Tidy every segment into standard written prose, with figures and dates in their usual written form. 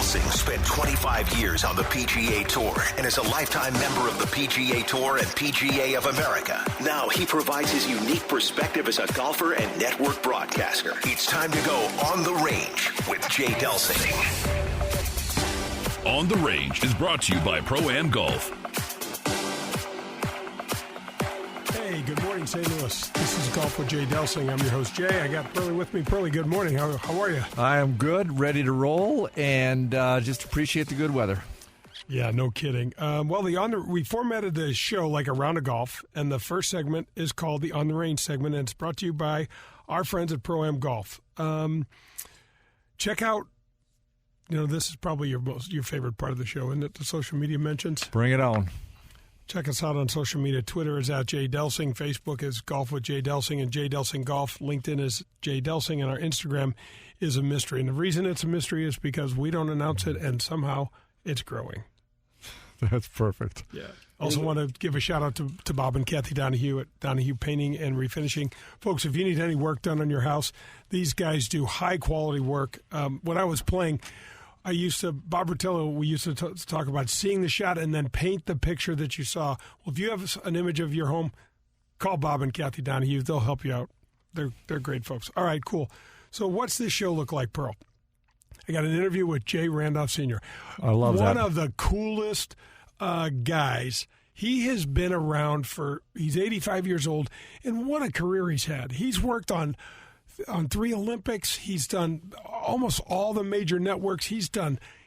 Delsing spent 25 years on the PGA Tour and is a lifetime member of the PGA Tour and PGA of America. Now he provides his unique perspective as a golfer and network broadcaster. It's time to go on the range with Jay Delsing. On the Range is brought to you by Pro-Am Golf. Hey, good morning, St. Louis. This is Golf with Jay Delsing. I'm your host, Jay. I got Pearly with me. Pearly, good morning. How are you? I am good, ready to roll, and just appreciate the good weather. Yeah, no kidding. We formatted the show like a round of golf, and the first segment is called the On the Range segment, and it's brought to you by our friends at Pro-Am Golf. Check out, this is probably your favorite part of the show, isn't it? The social media mentions. Bring it on. Check us out on social media. Twitter is at Jay Delsing. Facebook is Golf with Jay Delsing and Jay Delsing Golf. LinkedIn is Jay Delsing, and our Instagram is a mystery. And the reason it's a mystery is because we don't announce it, and somehow it's growing. That's perfect. Yeah. Also want to give a shout-out to Bob and Kathy Donahue at Donahue Painting and Refinishing. Folks, if you need any work done on your house, these guys do high-quality work. When I was playing, Bob Bertillo, we used to talk about seeing the shot and then paint the picture that you saw. Well, if you have an image of your home, call Bob and Kathy Donahue. They'll help you out. They're great folks. All right, cool. So what's this show look like, Pearl? I got an interview with Jay Randolph Sr. I love that. One of the coolest guys. He has been around he's 85 years old, and what a career he's had. He's worked on 3 Olympics. He's done almost all the major networks. He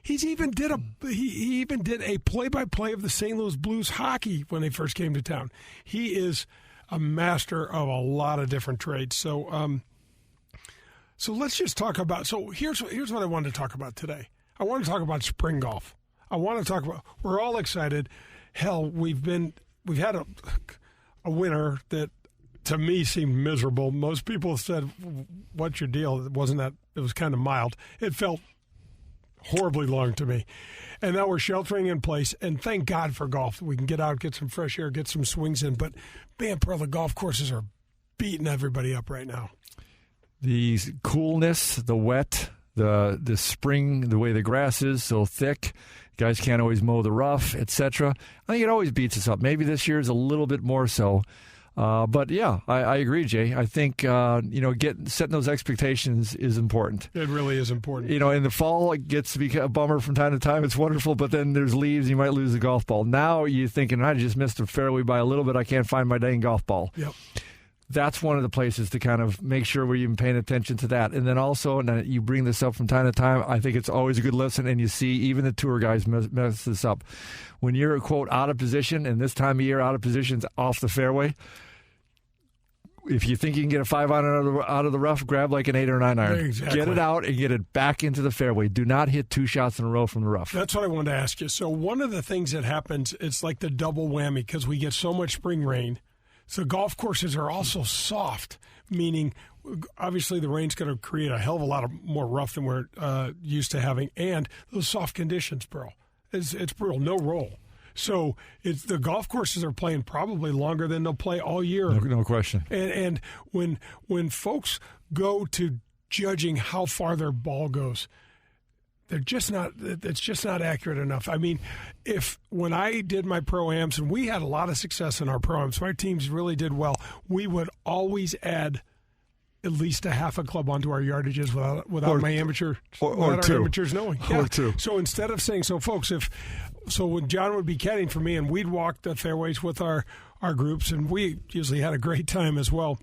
even did a play-by-play of the St. Louis Blues hockey when they first came to town. He is a master of a lot of different trades. So let's just talk about. So here's what I wanted to talk about today. I want to talk about spring golf. I want to talk about. We're all excited. Hell, we've had a winter that, to me, seemed miserable. Most people said, "What's your deal?" It wasn't that. It was kind of mild. It felt horribly long to me. And now we're sheltering in place, and thank God for golf. We can get out, get some fresh air, get some swings in. But, man, Pearl, the golf courses are beating everybody up right now. The coolness, the wet, the spring, the way the grass is so thick, guys can't always mow the rough, etc. I think it always beats us up. Maybe this year is a little bit more so. But, yeah, I agree, Jay. I think, setting those expectations is important. It really is important. In the fall, it gets to be a bummer from time to time. It's wonderful, but then there's leaves, and you might lose the golf ball. Now you're thinking, I just missed a fairway by a little bit. I can't find my dang golf ball. Yep. That's one of the places to kind of make sure we're even paying attention to that. And then also, and you bring this up from time to time, I think it's always a good lesson, and you see even the tour guys mess this up. When you're, quote, out of position, and this time of year out of position's off the fairway, if you think you can get a 5-iron out of the rough, grab like an 8 or 9 iron. Exactly. Get it out and get it back into the fairway. Do not hit 2 shots in a row from the rough. That's what I wanted to ask you. So one of the things that happens, it's like the double whammy because we get so much spring rain. So golf courses are also soft, meaning obviously the rain's going to create a hell of a lot more rough than we're used to having. And those soft conditions, Pearl, it's brutal, no roll. So the golf courses are playing probably longer than they'll play all year. No question. And when folks go to judging how far their ball goes, they're just not. It's just not accurate enough. I mean, when I did my pro-ams, and we had a lot of success in our pro-ams, my teams really did well. We would always add at least a half a club onto our yardages without my amateur or two. Our amateurs knowing. Yeah. Or two. So instead of saying, folks, when John would be caddying for me, and we'd walk the fairways with our groups, and we usually had a great time as well.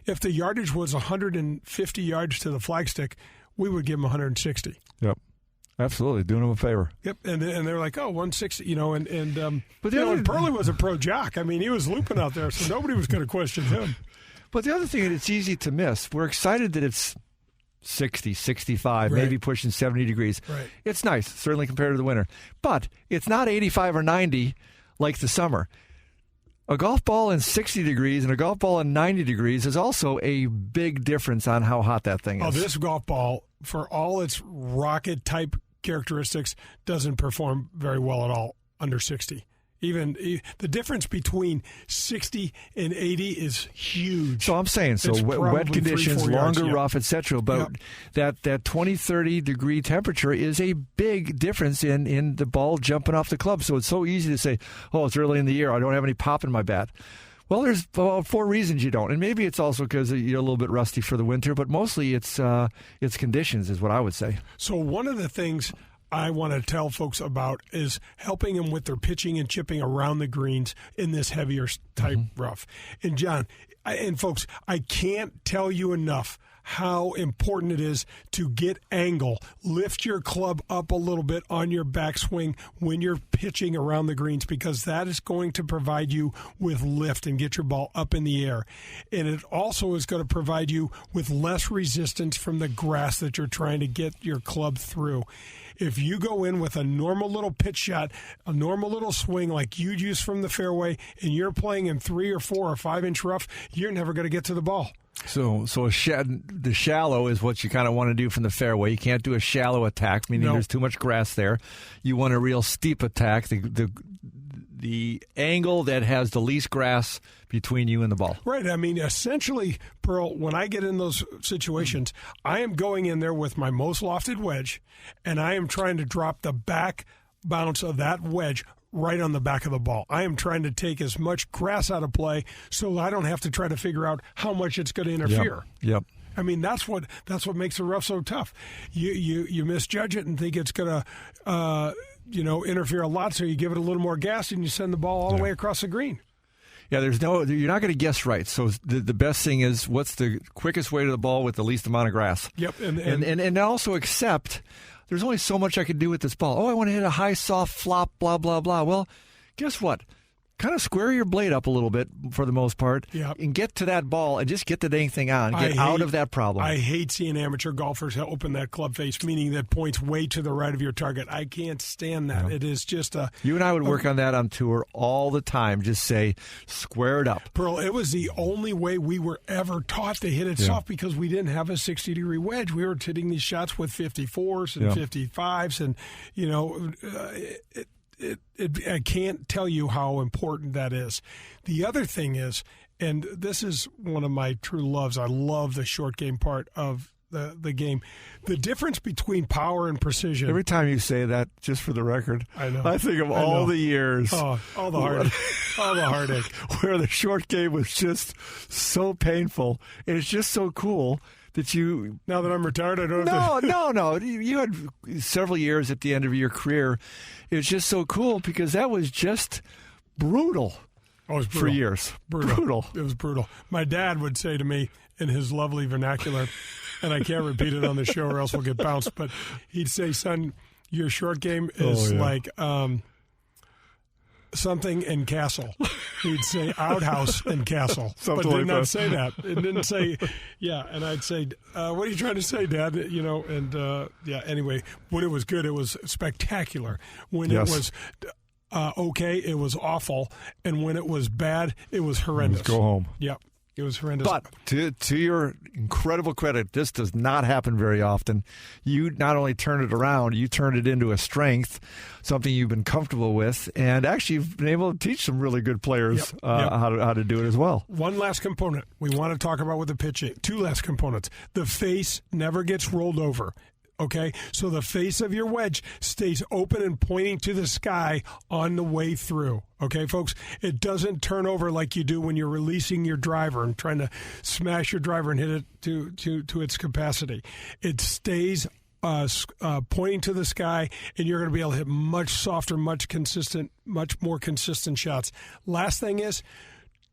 If the yardage was 150 yards to the flagstick, we would give them 160. Yep. Absolutely. Doing them a favor. Yep. And they're like, 160, and But Pearly was a pro jock. I mean, he was looping out there, so nobody was going to question him. But the other thing, it's easy to miss. We're excited that it's 60, 65, right. Maybe pushing 70 degrees. Right. It's nice, certainly compared to the winter. But it's not 85 or 90 like the summer. A golf ball in 60 degrees and a golf ball in 90 degrees is also a big difference on how hot that thing is. Oh, this golf ball, for all its rocket-type characteristics, doesn't perform very well at all under 60. Even the difference between 60 and 80 is huge. So I'm saying, wet conditions, longer rough, etc. But that 20, 30 degree temperature is a big difference in the ball jumping off the club. So it's so easy to say, oh, it's early in the year, I don't have any pop in my bat. Well, there's 4 reasons you don't. And maybe it's also because you're a little bit rusty for the winter, but mostly it's conditions is what I would say. So one of the things I want to tell folks about is helping them with their pitching and chipping around the greens in this heavier type rough. And John, and folks, I can't tell you enough how important it is to get angle. Lift your club up a little bit on your backswing when you're pitching around the greens, because that is going to provide you with lift and get your ball up in the air. And it also is going to provide you with less resistance from the grass that you're trying to get your club through. If you go in with a normal little pitch shot, a normal little swing like you'd use from the fairway, and you're playing in 3 or 4 or 5 inch rough, you're never going to get to the ball. So the shallow is what you kind of want to do from the fairway. You can't do a shallow attack, meaning there's too much grass there. You want a real steep attack, the angle that has the least grass between you and the ball. Right. I mean, essentially, Pearl, when I get in those situations, I am going in there with my most lofted wedge, and I am trying to drop the back bounce of that wedge right on the back of the ball. I am trying to take as much grass out of play so I don't have to try to figure out how much it's going to interfere. Yep. I mean, that's what makes the rough so tough. You misjudge it and think it's going to interfere a lot, so you give it a little more gas and you send the ball all the way across the green. Yeah, you're not going to guess right. So the best thing is, what's the quickest way to the ball with the least amount of grass? Yep, and also accept there's only so much I can do with this ball. Oh, I want to hit a high, soft flop, blah, blah, blah. Well, guess what? Kind of square your blade up a little bit for the most part, and get to that ball and just get the dang thing on. Get out of that problem. I hate seeing amateur golfers open that club face, meaning that point's way to the right of your target. I can't stand that. Yeah. It is just You and I would work on that on tour all the time. Just say, square it up. Pearl, it was the only way we were ever taught to hit it soft, because we didn't have a 60-degree wedge. We were hitting these shots with 54s and 55s, and, I can't tell you how important that is. The other thing is, and this is one of my true loves, I love the short game part of the game. The difference between power and precision. Every time you say that, just for the record, I think of all the years. Oh, all the heartache. All the heartache. Where the short game was just so painful. And it's just so cool that you... Now that I'm retired, I don't have to... No. You had several years at the end of your career. It was just so cool because that was just brutal. Oh, it was brutal. For years. Brutal. It was brutal. My dad would say to me in his lovely vernacular, and I can't repeat it on the show or else we'll get bounced, but he'd say, son, your short game is like... something and castle. He'd say outhouse and castle, but did not say that. It didn't say, and I'd say, what are you trying to say, Dad? Anyway, when it was good, it was spectacular. When it was okay, it was awful. And when it was bad, it was horrendous. Let's go home. Yep. It was horrendous. But to your incredible credit, this does not happen very often. You not only turned it around, you turned it into a strength, something you've been comfortable with, and actually you've been able to teach some really good players how to do it as well. One last component we want to talk about with the pitching. 2 last components. The face never gets rolled over. Okay, so the face of your wedge stays open and pointing to the sky on the way through. Okay, folks, it doesn't turn over like you do when you're releasing your driver and trying to smash your driver and hit it to its capacity. It stays pointing to the sky, and you're going to be able to hit much softer, much more consistent shots. Last thing is,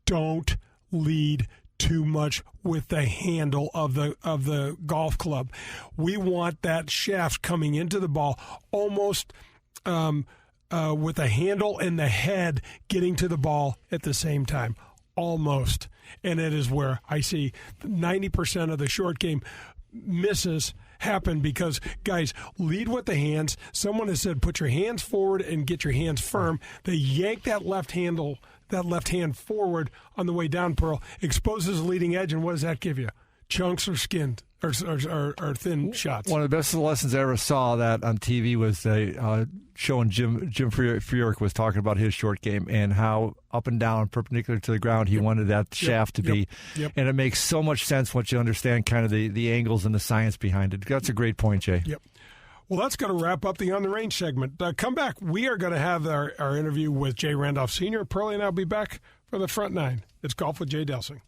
don't lead too much with the handle of the golf club. We want that shaft coming into the ball almost with the handle and the head getting to the ball at the same time. Almost. And it is where I see 90% of the short game misses happen because, guys, lead with the hands. Someone has said put your hands forward and get your hands firm. They yank that left hand forward on the way down, Pearl, exposes the leading edge, and what does that give you? Chunks or skin. or thin shots. One of the best lessons I ever saw that on TV was showing Jim Furyk was talking about his short game and how up and down, perpendicular to the ground, he wanted that shaft to be. Yep. And it makes so much sense once you understand kind of the angles and the science behind it. That's a great point, Jay. Yep. Well, that's going to wrap up the On the Range segment. Come back. We are going to have our interview with Jay Randolph Sr. Pearlie and I will be back for the front nine. It's Golf with Jay Delsing.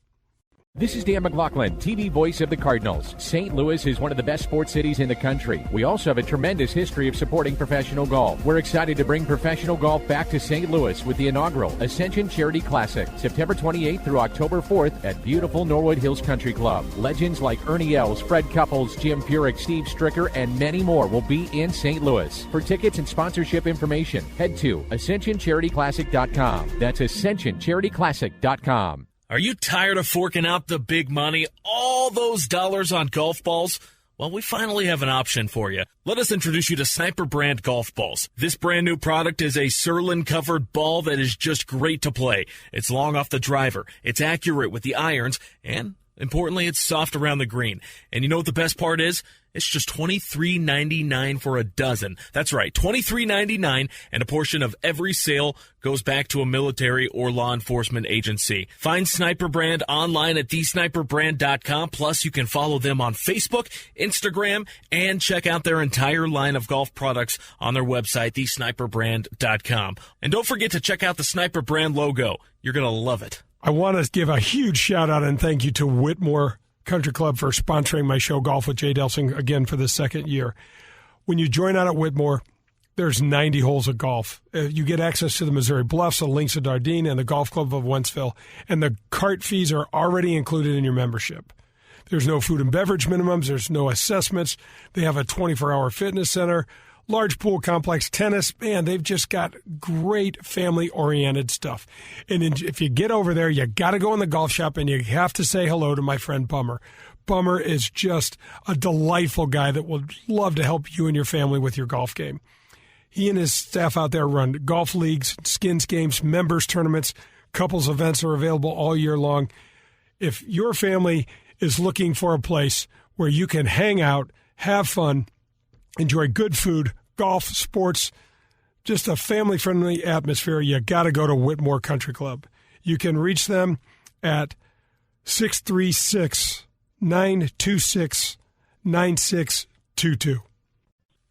This is Dan McLaughlin, TV voice of the Cardinals. St. Louis is one of the best sports cities in the country. We also have a tremendous history of supporting professional golf. We're excited to bring professional golf back to St. Louis with the inaugural Ascension Charity Classic, September 28th through October 4th at beautiful Norwood Hills Country Club. Legends like Ernie Els, Fred Couples, Jim Furyk, Steve Stricker, and many more will be in St. Louis. For tickets and sponsorship information, head to AscensionCharityClassic.com. That's AscensionCharityClassic.com. Are you tired of forking out the big money, all those dollars on golf balls? Well, we finally have an option for you. Let us introduce you to Sniper brand golf balls. This brand new product is a Surlyn-covered ball that is just great to play. It's long off the driver, it's accurate with the irons, and importantly, it's soft around the green. And you know what the best part is? It's just $23.99 for a dozen. That's right, $23.99, and a portion of every sale goes back to a military or law enforcement agency. Find Sniper Brand online at thesniperbrand.com. Plus, you can follow them on Facebook, Instagram, and check out their entire line of golf products on their website, thesniperbrand.com. And don't forget to check out the Sniper Brand logo. You're going to love it. I want to give a huge shout-out and thank you to Whitmore Country Club for sponsoring my show, Golf with Jay Delsing, again for the second year. When you join out at Whitmore, there's 90 holes of golf. You get access to the Missouri Bluffs, the Links of Dardenne, and the Golf Club of Wentzville, and the cart fees are already included in your membership. There's no food and beverage minimums. There's no assessments. They have a 24-hour fitness center, large pool complex, tennis. Man, they've just got great family-oriented stuff. And if you get over there, you got to go in the golf shop, and you have to say hello to my friend Bummer. Bummer is just a delightful guy that will love to help you and your family with your golf game. He and his staff out there run golf leagues, skins games, members tournaments, couples events are available all year long. If your family is looking for a place where you can hang out, have fun, enjoy good food, golf, sports, just a family-friendly atmosphere, you got to go to Whitmore Country Club. You can reach them at 636-926-9622.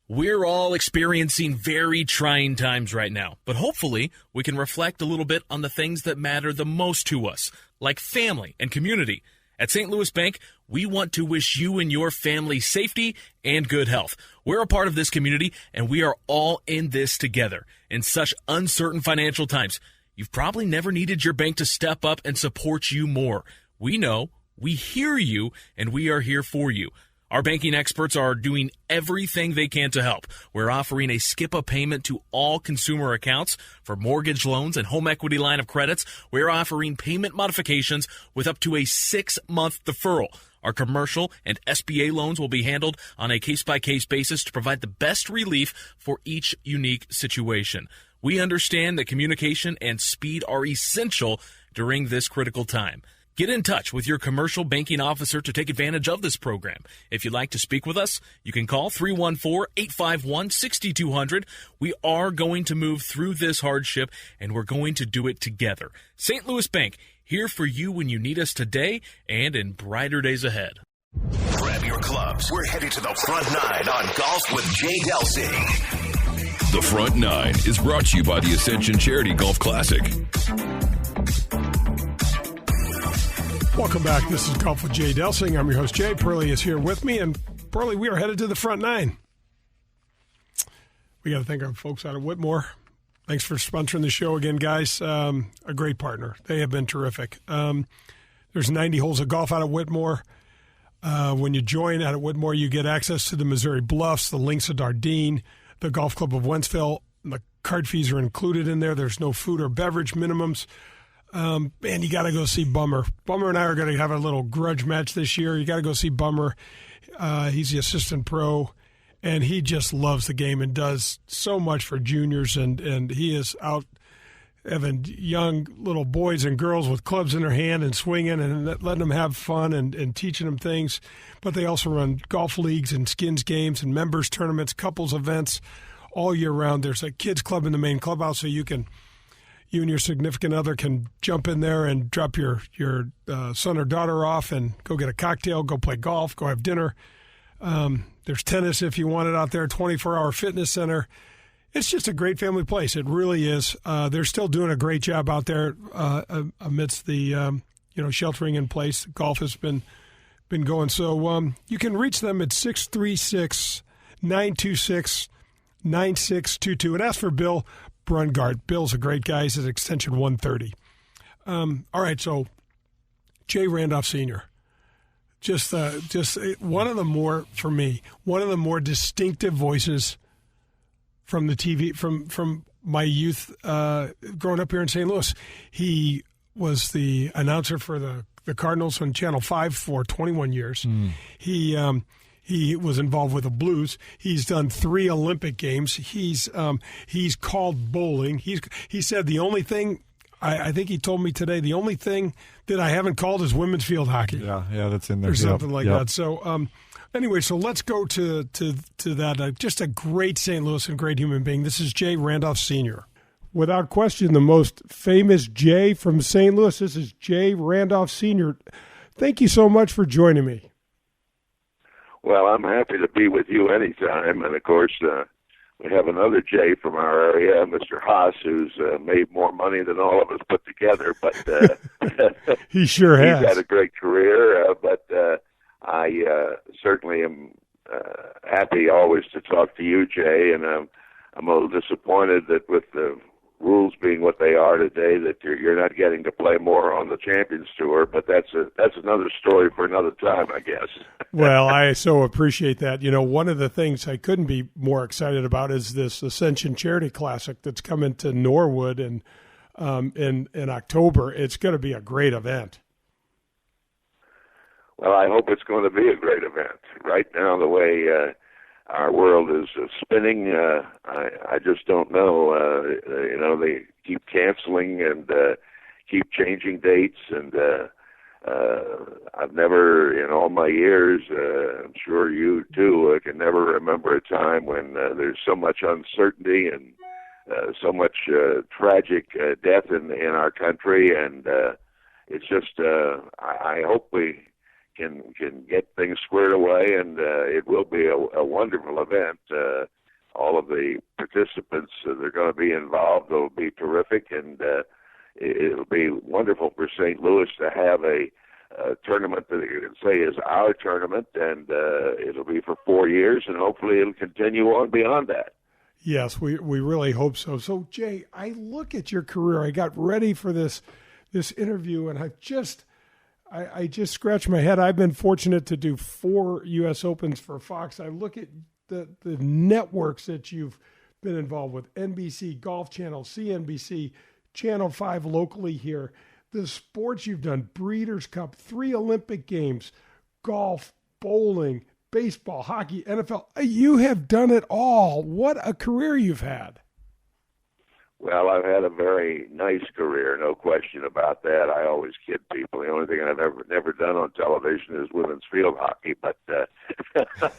We're all experiencing very trying times right now, but hopefully we can reflect a little bit on the things that matter the most to us, like family and community. At St. Louis Bank, we want to wish you and your family safety and good health. We're a part of this community, and we are all in this together. In such uncertain financial times, you've probably never needed your bank to step up and support you more. We know, we hear you, and we are here for you. Our banking experts are doing everything they can to help. We're offering a skip-a-payment to all consumer accounts for mortgage loans and home equity line of credits. We're offering payment modifications with up to a 6-month deferral. Our commercial and SBA loans will be handled on a case-by-case basis to provide the best relief for each unique situation. We understand that communication and speed are essential during this critical time. Get in touch with your commercial banking officer to take advantage of this program. If you'd like to speak with us, you can call 314-851-6200. We are going to move through this hardship, and we're going to do it together. St. Louis Bank, here for you when you need us today and in brighter days ahead. Grab your clubs. We're headed to the front nine on Golf with Jay Delsing. The Front Nine is brought to you by the Ascension Charity Golf Classic. Welcome back. This is Golf with Jay Delsing. I'm your host, Jay. Pearlie is here with me. And, Pearlie, we are headed to the front nine. We got to thank our folks out of Whitmore. Thanks for sponsoring the show again, guys. A great partner. They have been terrific. There's 90 holes of golf out of Whitmore. When you join out at Whitmore, you get access to the Missouri Bluffs, the Links of Dardenne, the Golf Club of Wentzville. The card fees are included in there. There's no food or beverage minimums. Man, you got to go see Bummer. Bummer and I are going to have a little grudge match this year. You got to go see Bummer. He's the assistant pro, and he just loves the game and does so much for juniors, and he is out having young little boys and girls with clubs in their hand and swinging and letting them have fun and teaching them things. But they also run golf leagues and skins games and members tournaments, couples events all year round. There's a kids club in the main clubhouse, so you and your significant other can jump in there and drop your son or daughter off and go get a cocktail, go play golf, go have dinner. There's tennis if you want it out there, 24-hour fitness center. It's just a great family place. It really is. They're still doing a great job out there amidst the sheltering in place. Golf has been going. So you can reach them at 636-926-9622 and ask for Bill Brungart. Bill's a great guy. He's at extension 130. All right, so Jay Randolph Sr., just one of the more distinctive voices from the TV, from my youth growing up here in St. Louis. He was the announcer for the Cardinals on Channel 5 for 21 years. He was involved with the Blues. He's done 3 Olympic Games. He's called bowling. He said the only thing, I think he told me today, the only thing that I haven't called is women's field hockey. Yeah, that's in there. Or something like that. So anyway, so let's go to that. Just a great St. Louis and great human being. This is Jay Randolph Sr. Without question, the most famous Jay from St. Louis. This is Jay Randolph Sr. Thank you so much for joining me. Well, I'm happy to be with you anytime. And, of course, we have another Jay from our area, Mr. Haas, who's made more money than all of us put together. But he sure has. He's had a great career, but I certainly am happy always to talk to you, Jay, and I'm a little disappointed that with the rules being what they are today, that you're not getting to play more on the Champions Tour, but that's another story for another time, I guess. Well, I so appreciate that. You know, one of the things I couldn't be more excited about is this Ascension Charity Classic that's coming to Norwood in October. It's going to be a great event. Well, I hope it's going to be a great event. Right now, the way our world is spinning, I just don't know. They keep canceling and keep changing dates, and I've never, in all my years, I'm sure you too, I can never remember a time when there's so much uncertainty and so much tragic death in our country, and it's just, I hope we can get things squared away, and it will be a wonderful event. All of the participants that are going to be involved will be terrific, and it'll be wonderful for St. Louis to have a tournament that you can say is our tournament, and it'll be for 4 years, and hopefully it'll continue on beyond that. Yes, we really hope so. So, Jay, I look at your career. I got ready for this interview, and I just scratched my head. I've been fortunate to do 4 U.S. Opens for Fox. I look at the networks that you've been involved with, NBC, Golf Channel, CNBC, Channel 5 locally here, the sports you've done, Breeders' Cup, 3 Olympic Games, golf, bowling, baseball, hockey, NFL. You have done it all. What a career you've had. Well, I've had a very nice career, no question about that. I always kid people. The only thing I've never done on television is women's field hockey, but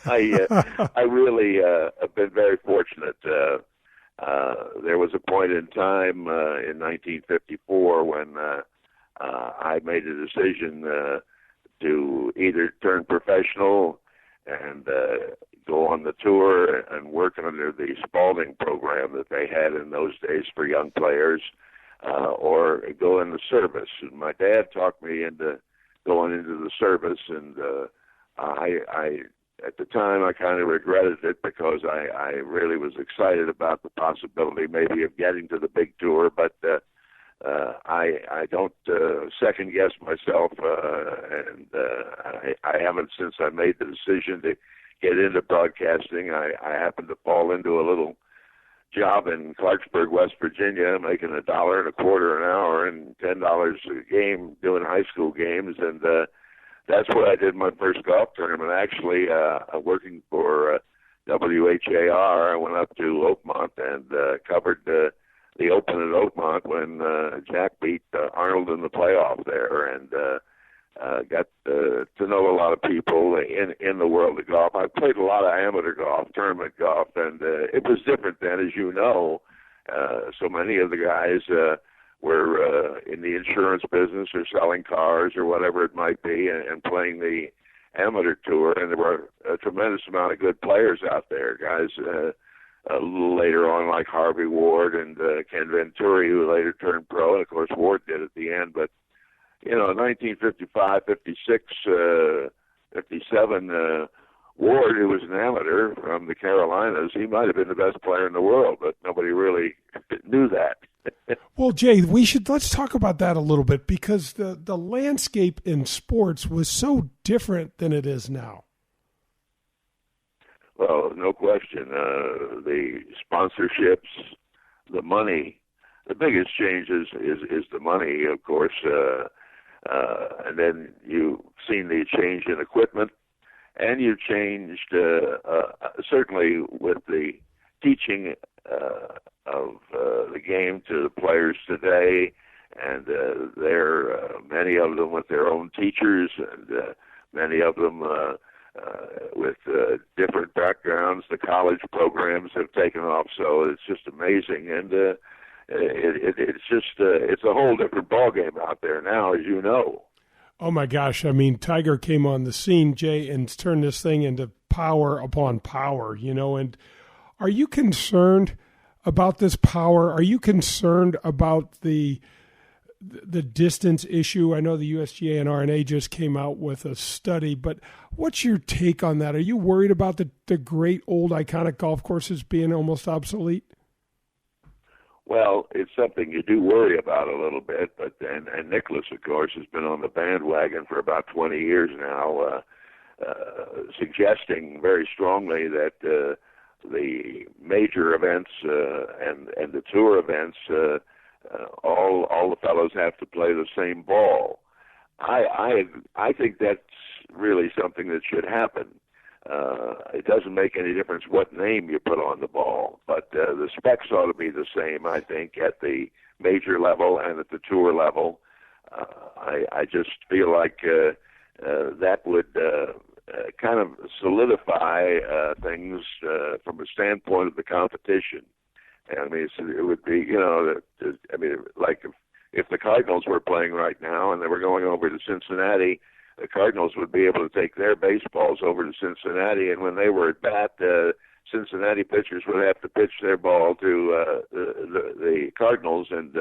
I really have been very fortunate. There was a point in time in 1954 when I made a decision to either turn professional and go on the tour and work under the Spalding program that they had in those days for young players, or go in the service. And my dad talked me into going into the service, and I at the time I kind of regretted it because I really was excited about the possibility maybe of getting to the big tour, but I don't second guess myself, and I haven't since I made the decision to get into broadcasting. I happened to fall into a little job in Clarksburg, West Virginia, making $1.25 an hour and $10 a game doing high school games, and that's where I did my first golf tournament. Actually, working for WHAR, I went up to Oakmont and covered the Open at Oakmont when Jack beat Arnold in the playoff there, and got to know a lot of people in the world of golf. I played a lot of amateur golf, tournament golf, and it was different then, as you know. So many of the guys were in the insurance business or selling cars or whatever it might be, and playing the amateur tour, and there were a tremendous amount of good players out there, guys a little later on like Harvey Ward and Ken Venturi, who later turned pro, and of course Ward did at the end. But, in 1955, 56, 57, Ward, who was an amateur from the Carolinas, he might have been the best player in the world, but nobody really knew that. Well, Jay, let's talk about that a little bit, because the landscape in sports was so different than it is now. Well, no question. The sponsorships, the money, the biggest change is the money, of course, and then you've seen the change in equipment, and you've changed certainly with the teaching of the game to the players today, and they're many of them with their own teachers, and many of them with different backgrounds. The college programs have taken off, so it's just amazing, and it's a whole different ballgame out there now, as you know. Oh my gosh! I mean, Tiger came on the scene, Jay, and turned this thing into power upon power. And are you concerned about this power? Are you concerned about the distance issue? I know the USGA and R&A just came out with a study, but what's your take on that? Are you worried about the great old iconic golf courses being almost obsolete? Well, it's something you do worry about a little bit, but and Nicklaus, of course, has been on the bandwagon for about 20 years now, suggesting very strongly that the major events and the tour events, all the fellows have to play the same ball. I think that's really something that should happen. It doesn't make any difference what name you put on the ball, but the specs ought to be the same, I think, at the major level and at the tour level. I just feel like that would kind of solidify things from a standpoint of the competition. I mean, it would be, like if the Cardinals were playing right now and they were going over to Cincinnati, the Cardinals would be able to take their baseballs over to Cincinnati, and when they were at bat, Cincinnati pitchers would have to pitch their ball to the Cardinals. And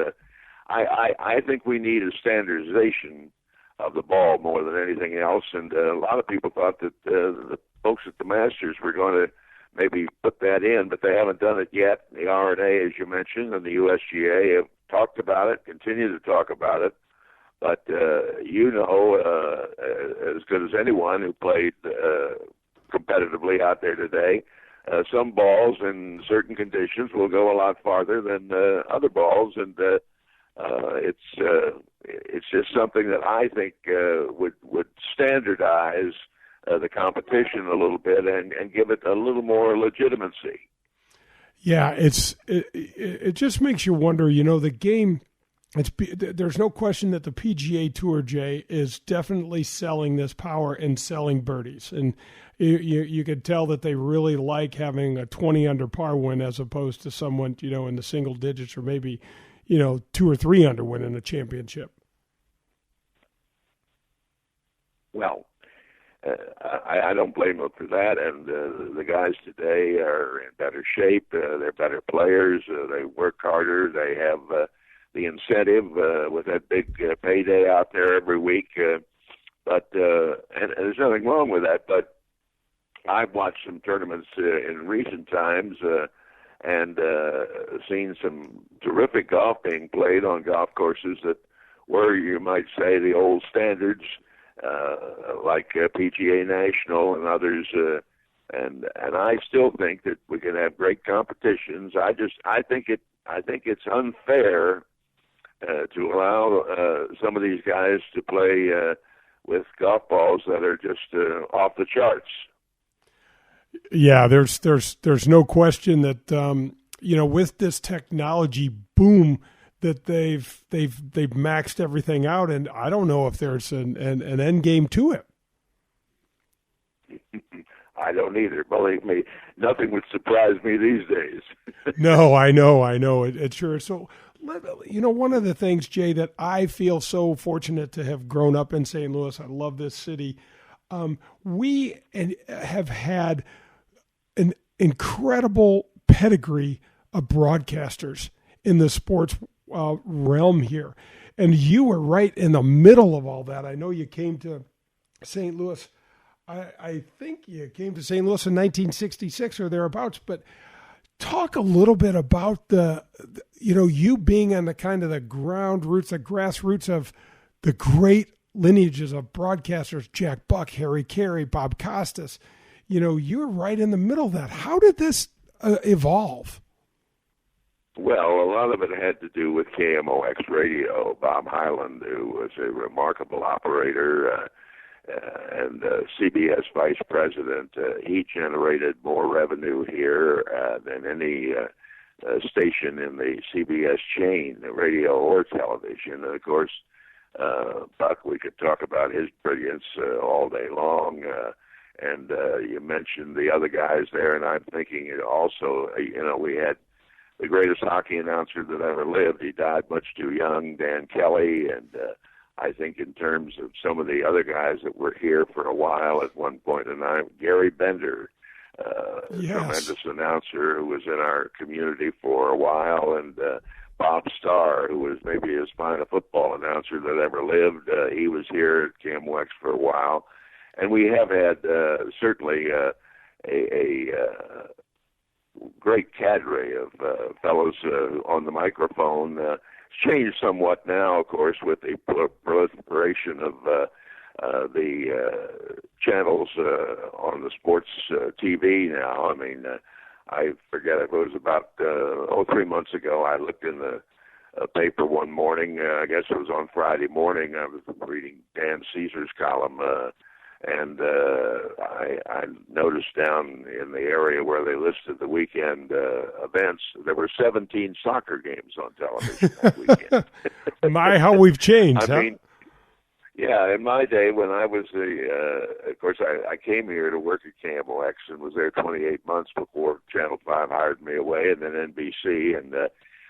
I think we need a standardization of the ball more than anything else. And a lot of people thought that the folks at the Masters were going to maybe put that in, but they haven't done it yet. The R&A, as you mentioned, and the USGA have talked about it, continue to talk about it. But as good as anyone who played competitively out there today, some balls in certain conditions will go a lot farther than other balls, and it's just something that I think would standardize the competition a little bit and give it a little more legitimacy. Yeah, it just makes you wonder. The game. There's no question that the PGA Tour, Jay, is definitely selling this power and selling birdies, and you could tell that they really like having a 20 under par win as opposed to someone in the single digits or maybe 2 or 3 under winning a championship. Well, I don't blame them for that, and the guys today are in better shape. They're better players. They work harder. They have the incentive with that big payday out there every week. But there's nothing wrong with that. But I've watched some tournaments in recent times and seen some terrific golf being played on golf courses that were, you might say, the old standards, like PGA National and others. And I still think that we can have great competitions. I think it's unfair to allow some of these guys to play with golf balls that are just off the charts. Yeah, there's no question that with this technology boom that they've maxed everything out, and I don't know if there's an end game to it. I don't either. Believe me, nothing would surprise me these days. No, I know. It sure is. So, one of the things, Jay, that I feel so fortunate to have grown up in St. Louis, I love this city. We have had an incredible pedigree of broadcasters in the sports realm here. And you were right in the middle of all that. I know you came to St. Louis. I think you came to St. Louis in 1966 or thereabouts, but talk a little bit about you being on the kind of the ground roots, the grassroots of the great lineages of broadcasters, Jack Buck, Harry Carey, Bob Costas. You're right in the middle of that. How did this evolve? Well, a lot of it had to do with KMOX Radio. Bob Hyland, who was a remarkable operator, and CBS vice president, he generated more revenue here than any station in the CBS chain, radio or television. And of course, Buck, we could talk about his brilliance all day long. And you mentioned the other guys there, and I'm thinking also, we had the greatest hockey announcer that ever lived. He died much too young, Dan Kelly, and I think in terms of some of the other guys that were here for a while at one point in time, Gary Bender, tremendous announcer who was in our community for a while, and Bob Starr, who was maybe as fine a football announcer that ever lived. He was here at KMOX for a while. And we have had certainly a great cadre of fellows on the microphone. It's changed somewhat now, of course, with the proliferation of the channels on the sports TV now. I mean, I forget, it was about 3 months ago, I looked in the paper one morning. I guess it was on Friday morning. I was reading Dan Caesar's column, and I noticed down in the area where they listed the weekend events, there were 17 soccer games on television that weekend. My, how we've changed, I mean, yeah, in my day when I was, of course, I came here to work at KMOX and was there 28 months before Channel 5 hired me away, and then NBC, and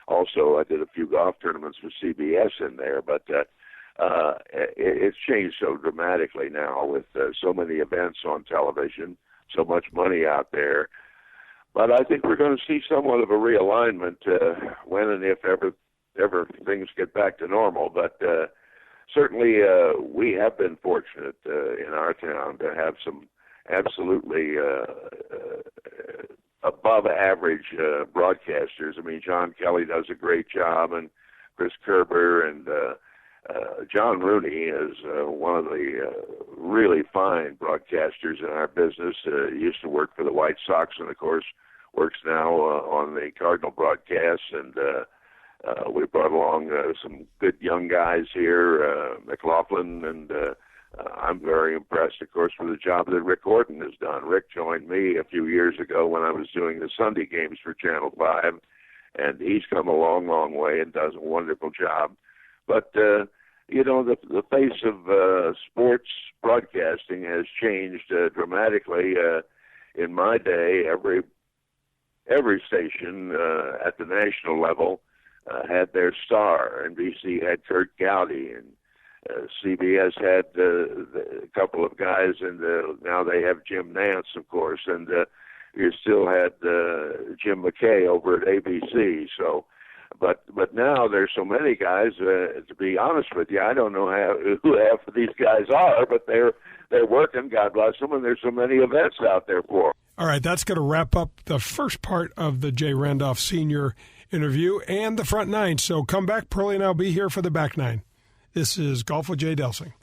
also I did a few golf tournaments for CBS in there, but it's changed so dramatically now with so many events on television, so much money out there. But I think we're going to see somewhat of a realignment when and if ever things get back to normal. But certainly we have been fortunate in our town to have some absolutely above average broadcasters. I mean, John Kelly does a great job, and Chris Kerber, and John Rooney is one of the really fine broadcasters in our business. He used to work for the White Sox, and of course works now on the Cardinal broadcasts. And we brought along some good young guys here, McLaughlin, and I'm very impressed, of course, with the job that Rick Orton has done. Rick joined me a few years ago when I was doing the Sunday games for Channel 5, and he's come a long, long way and does a wonderful job. But, the face of sports broadcasting has changed dramatically. In my day, every station at the national level had their star. NBC had Kurt Gowdy, and CBS had a couple of guys, and now they have Jim Nance, of course, and you still had Jim McKay over at ABC. So, but now there's so many guys. To be honest with you, I don't know who half of these guys are, but they're working. God bless them, and there's so many events out there for them. All right, that's going to wrap up the first part of the Jay Randolph Sr. interview and the front nine. So come back, Pearlie, and I'll be here for the back nine. This is Golf with Jay Delsing.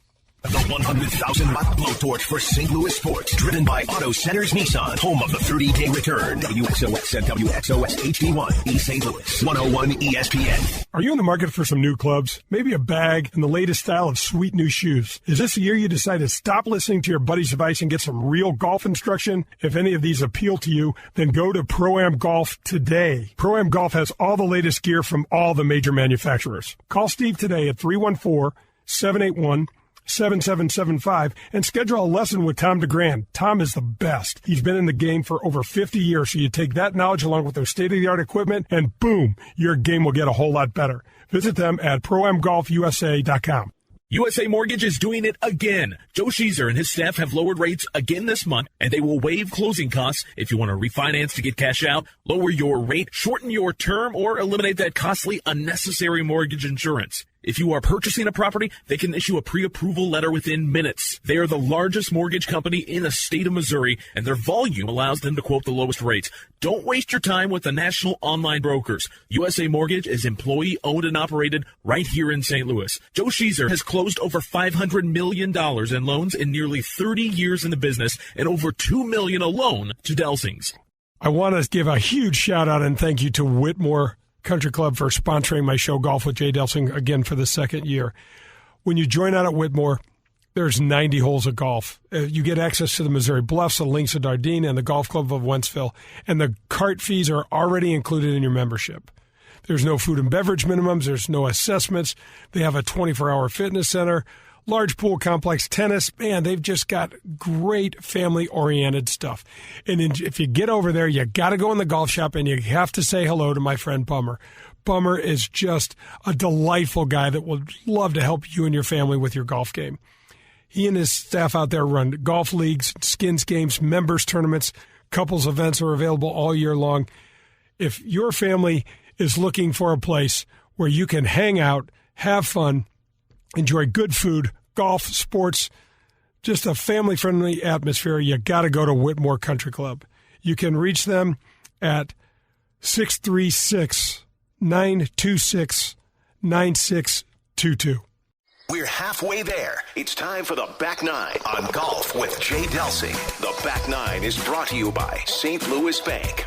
The 100,000-watt blowtorch for St. Louis sports, driven by Auto Centers Nissan, home of the 30-day return. WXOX and WXOX HD1, East St. Louis, 101 ESPN. Are you in the market for some new clubs? Maybe a bag and the latest style of sweet new shoes? Is this the year you decide to stop listening to your buddy's advice and get some real golf instruction? If any of these appeal to you, then go to Pro-Am Golf today. Pro-Am Golf has all the latest gear from all the major manufacturers. Call Steve today at 314-781-7775 and schedule a lesson with Tom DeGrand. Tom is the best. He's been in the game for over 50 years, so you take that knowledge along with their state-of-the-art equipment, and boom, your game will get a whole lot better. Visit them at ProAmGolfUSA.com. USA Mortgage is doing it again. Joe Sheezer and his staff have lowered rates again this month, and they will waive closing costs if you want to refinance to get cash out, lower your rate, shorten your term, or eliminate that costly, unnecessary mortgage insurance. If you are purchasing a property, they can issue a pre-approval letter within minutes. They are the largest mortgage company in the state of Missouri, and their volume allows them to quote the lowest rates. Don't waste your time with the national online brokers. USA Mortgage is employee-owned and operated right here in St. Louis. Joe Sheezer has closed over $500 million in loans in nearly 30 years in the business and over $2 million alone to Delsing's. I want to give a huge shout-out and thank you to Whitmore Country Club for sponsoring my show, Golf with Jay Delsing, again for the second year. When you join out at Whitmore, there's 90 holes of golf. You get access to the Missouri Bluffs, the Links of Dardenne, and the Golf Club of Wentzville, and the cart fees are already included in your membership. There's no food and beverage minimums. There's no assessments. They have a 24-hour fitness center, large pool complex, tennis. Man, they've just got great family-oriented stuff. And if you get over there, you got to go in the golf shop, and you have to say hello to my friend Bummer. Bummer is just a delightful guy that will love to help you and your family with your golf game. He and his staff out there run golf leagues, skins games, members tournaments, couples events are available all year long. If your family is looking for a place where you can hang out, have fun, enjoy good food, golf, sports, just a family-friendly atmosphere, you got to go to Whitmore Country Club. You can reach them at 636-926-9622. We're halfway there. It's time for the Back Nine on Golf with Jay Delsing. The Back Nine is brought to you by St. Louis Bank.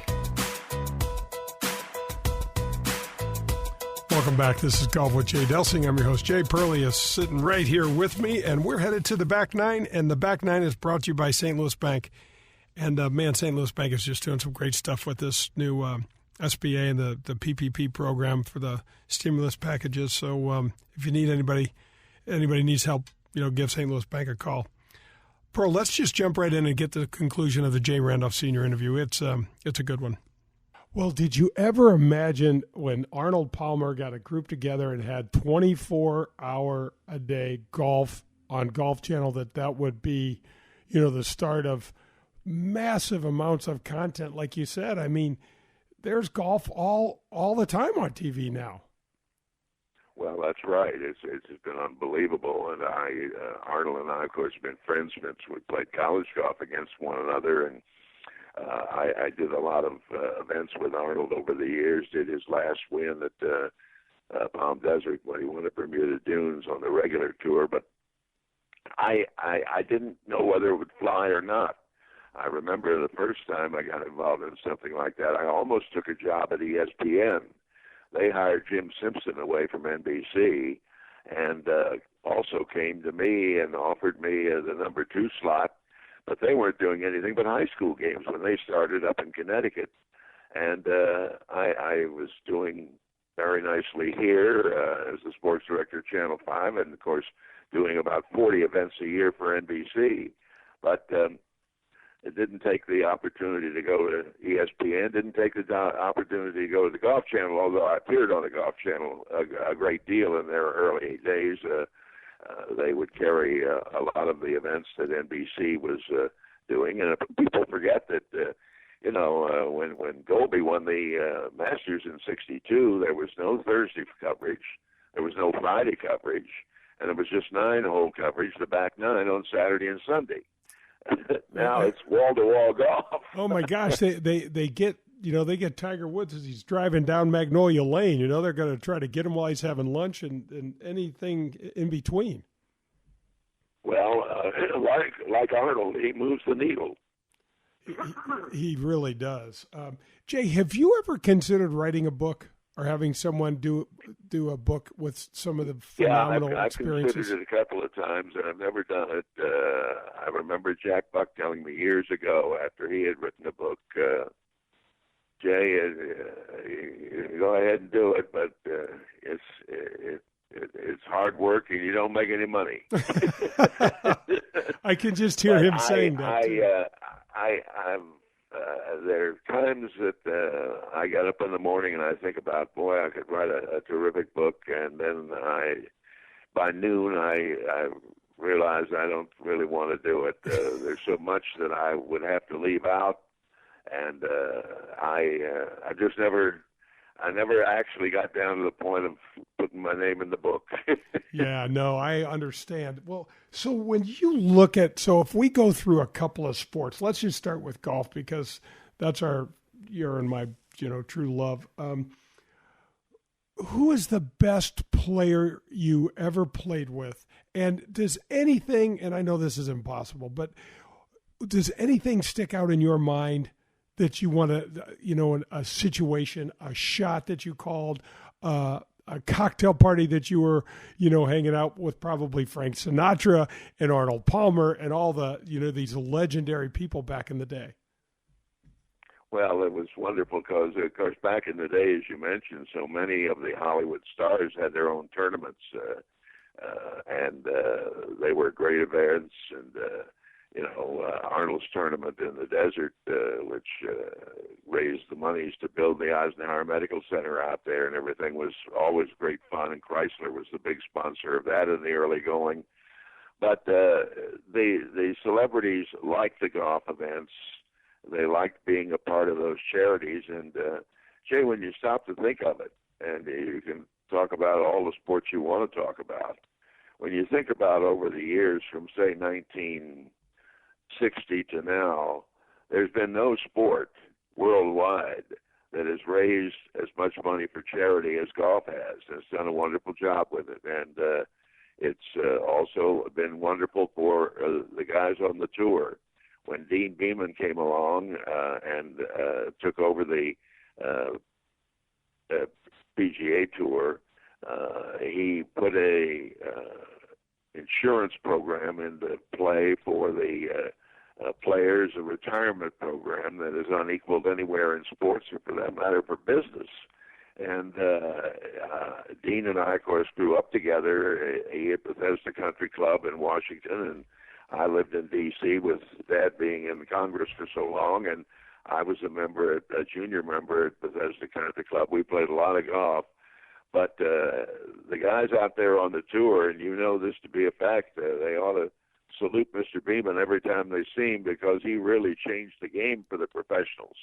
Welcome back. This is Golf with Jay Delsing. I'm your host, Jay. Pearlie is sitting right here with me, and we're headed to the Back Nine, and the Back Nine is brought to you by St. Louis Bank. And, man, St. Louis Bank is just doing some great stuff with this new SBA and the PPP program for the stimulus packages. So if you need anybody needs help, give St. Louis Bank a call. Pearl, let's just jump right in and get to the conclusion of the Jay Randolph Sr. interview. It's a good one. Well, did you ever imagine when Arnold Palmer got a group together and had 24-hour-a-day golf on Golf Channel, that would be, the start of massive amounts of content, like you said? I mean, there's golf all the time on TV now. Well, that's right. It's been unbelievable, and Arnold and I, of course, have been friends since we played college golf against one another, and I did a lot of events with Arnold over the years. Did his last win at Palm Desert when he won at Bermuda Dunes on the regular tour, but I didn't know whether it would fly or not. I remember the first time I got involved in something like that, I almost took a job at ESPN. They hired Jim Simpson away from NBC, and also came to me and offered me the number 2 slot. But they weren't doing anything but high school games when they started up in Connecticut. And I was doing very nicely here as the sports director of Channel 5, and, of course, doing about 40 events a year for NBC. But it didn't take the opportunity to go to ESPN, didn't take the opportunity to go to the Golf Channel, although I appeared on the Golf Channel a great deal in their early days. They would carry a lot of the events that NBC was doing, and people forget that when Goldie won the Masters in '62, there was no Thursday coverage, there was no Friday coverage, and it was just 9-hole coverage, the Back Nine on Saturday and Sunday. Now it's wall-to-wall golf. Oh my gosh, they get Tiger Woods as he's driving down Magnolia Lane. They're going to try to get him while he's having lunch and anything in between. Well, like Arnold, he moves the needle. He really does. Jay, have you ever considered writing a book or having someone do a book with some of the phenomenal experiences? I've considered it a couple of times, and I've never done it. I remember Jack Buck telling me years ago after he had written a book, Jay, go ahead and do it, but it's hard work and you don't make any money. I can just hear him saying that. There are times that I get up in the morning and I think about, boy, I could write a terrific book, and then by noon I realize I don't really want to do it. There's so much that I would have to leave out, and I never actually got down to the point of putting my name in the book. Yeah, no, I understand. Well, so when you look at, so if we go through a couple of sports, let's just start with golf because that's your and my, true love. Who is the best player you ever played with? And does anything, and I know this is impossible, but does anything stick out in your mind that you want to, a situation, a shot that you called, a cocktail party that you were, hanging out with probably Frank Sinatra and Arnold Palmer and all the, these legendary people back in the day? Well, it was wonderful because, of course, back in the day, as you mentioned, so many of the Hollywood stars had their own tournaments, and they were great events, and Arnold's tournament in the desert, which raised the monies to build the Eisenhower Medical Center out there, and everything was always great fun, and Chrysler was the big sponsor of that in the early going. But the celebrities liked the golf events. They liked being a part of those charities. And, Jay, when you stop to think of it, and you can talk about all the sports you want to talk about, when you think about over the years from, say, 1960 to now, there's been no sport worldwide that has raised as much money for charity as golf has. It's done a wonderful job with it. And it's also been wonderful for the guys on the tour. When Dean Beeman came along and took over the PGA Tour, he put a insurance program into play for the players, a retirement program that is unequaled anywhere in sports or, for that matter, for business. And Dean and I, of course, grew up together. He at Bethesda Country Club in Washington, and I lived in D.C. with Dad being in Congress for so long, and I was a junior member at Bethesda Country Club. We played a lot of golf. But the guys out there on the tour, and you know this to be a fact, they ought to salute Mr. Beeman every time they see him because he really changed the game for the professionals.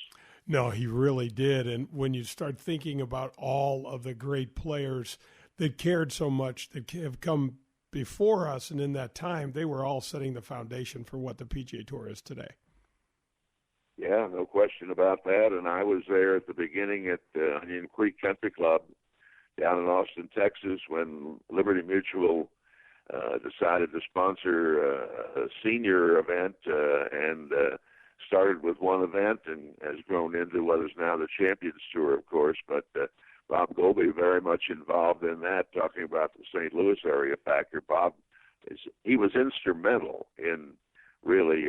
No, he really did. And when you start thinking about all of the great players that cared so much, that have come before us, and in that time, they were all setting the foundation for what the PGA Tour is today. Yeah, no question about that. And I was there at the beginning at Onion Creek Country Club down in Austin, Texas, when Liberty Mutual decided to sponsor a senior event and started with one event and has grown into what is now the Champions Tour, of course. But Bob Goldby very much involved in that, talking about the St. Louis area factor. Bob, he was instrumental in really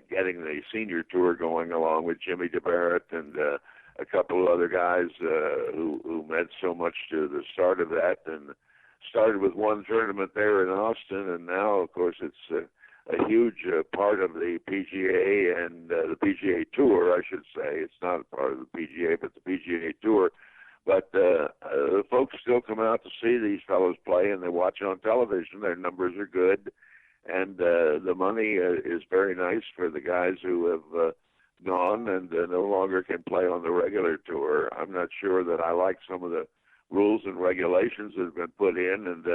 getting the senior tour going, along with Jimmy DeBarrett and a couple of other guys who meant so much to the start of that, and started with one tournament there in Austin, and now, of course, it's a huge part of the PGA and the PGA Tour, I should say. It's not a part of the PGA, but the PGA Tour. But the folks still come out to see these fellows play, and they watch on television. Their numbers are good, and the money is very nice for the guys who have gone and no longer can play on the regular tour. I'm not sure that I like some of the rules and regulations that have been put in and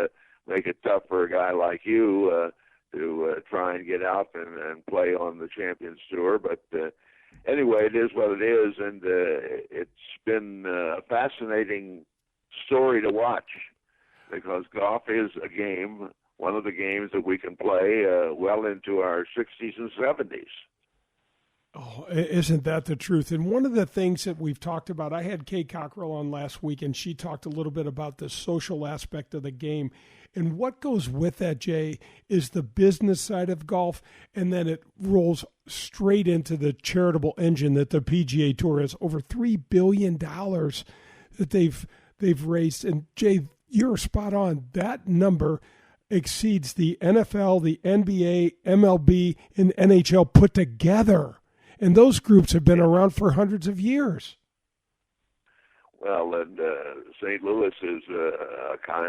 make it tough for a guy like you to try and get out and play on the Champions Tour. But anyway, it is what it is, and it's been a fascinating story to watch because golf is a game one of the games that we can play well into our 60s and 70s. Oh, isn't that the truth? And one of the things that we've talked about, I had Kay Cockrell on last week, and she talked a little bit about the social aspect of the game. And what goes with that, Jay, is the business side of golf, and then it rolls straight into the charitable engine that the PGA Tour has. Over $3 billion that they've raised. And, Jay, you're spot on. That number exceeds the NFL, the NBA, MLB, and NHL put together. And those groups have been around for hundreds of years. Well, and St. Louis is a kind